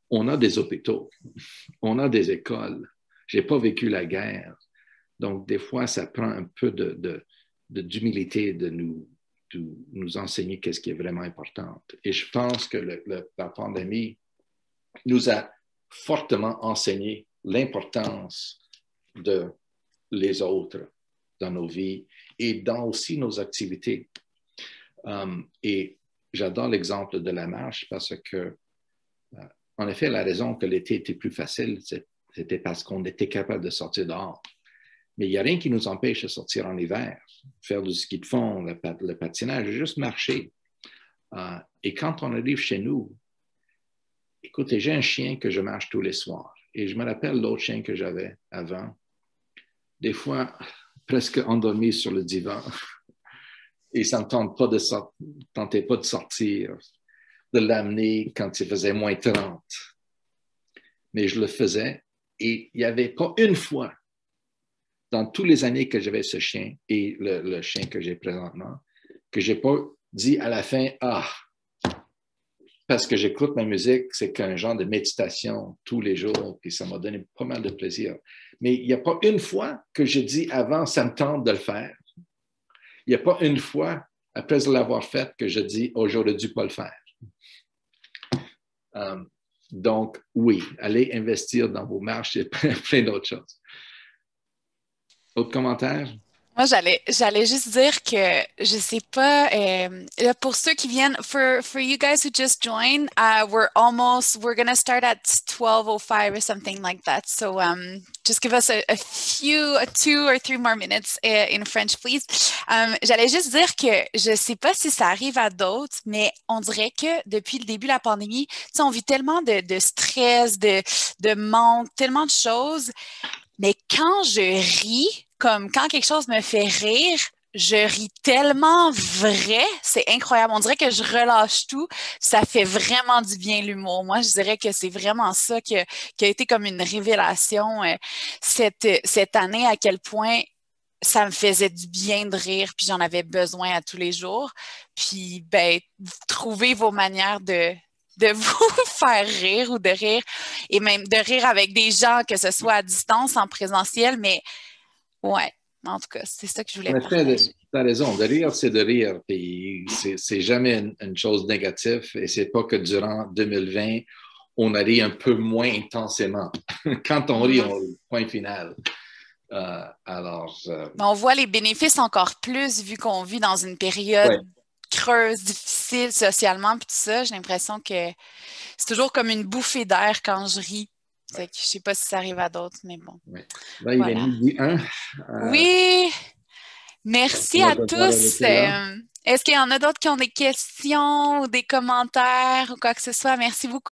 On a des hôpitaux, on a des écoles. Je n'ai pas vécu la guerre. Donc, des fois, ça prend un peu d'humilité de nous enseigner qu'est-ce qui est vraiment important. Et je pense que la pandémie nous a fortement enseigné l'importance de les autres dans nos vies et dans aussi nos activités. Et j'adore l'exemple de la marche parce que, en effet, la raison que l'été était plus facile, c'était parce qu'on était capable de sortir dehors. Mais il n'y a rien qui nous empêche de sortir en hiver, faire du ski de fond, le patinage, juste marcher. Et quand on arrive chez nous, écoutez, j'ai un chien que je marche tous les soirs. Et je me rappelle l'autre chien que j'avais avant. Des fois, presque endormi sur le divan. Et ça ne tentait pas de sortir, de l'amener quand il faisait moins 30. Mais je le faisais. Et il n'y avait pas une fois, dans toutes les années que j'avais ce chien et le chien que j'ai présentement, que je n'ai pas dit à la fin, parce que j'écoute ma musique, c'est qu'un genre de méditation tous les jours, puis ça m'a donné pas mal de plaisir. Mais il n'y a pas une fois que je dis avant, ça me tente de le faire. Il n'y a pas une fois, après l'avoir fait, que je dis, j'aurais dû pas le faire. Donc, oui, allez investir dans vos marches et plein d'autres choses. Autre commentaire? Moi, j'allais juste dire que je sais pas, là, pour ceux qui viennent, for you guys who just joined, we're gonna start at 12:05 or something like that. So just give us a few, 2 or 3 more minutes in French, please. J'allais juste dire que je sais pas si ça arrive à d'autres, mais on dirait que depuis le début de la pandémie, tu sais, on vit tellement de stress, de manque, tellement de choses. Mais quand je ris, comme quand quelque chose me fait rire, je ris tellement vrai, c'est incroyable. On dirait que je relâche tout. Ça fait vraiment du bien l'humour. Moi, je dirais que c'est vraiment ça qui a été comme une révélation cette année, à quel point ça me faisait du bien de rire, puis j'en avais besoin à tous les jours. Puis, ben, trouvez vos manières de vous faire rire ou de rire, et même de rire avec des gens, que ce soit à distance, en présentiel, mais ouais, en tout cas, c'est ça que je voulais En effet, partager. tu as raison. De rire, c'est de rire. Puis c'est jamais une chose négative. Et c'est pas que durant 2020, on a ri un peu moins intensément. Quand on rit, Mhm. on rit. Point final. Alors, Mais on voit les bénéfices encore plus vu qu'on vit dans une ouais, période creuse, difficile socialement, puis tout ça. J'ai l'impression que c'est toujours comme une bouffée d'air quand je ris. ouais, Fait que je sais pas si ça arrive à d'autres, mais bon, ouais. Là, il est voilà. midi 1. Oui, merci On va à devoir tous. arrêter là. Est-ce qu'il y en a d'autres qui ont des questions ou des commentaires ou quoi que ce soit? Merci beaucoup.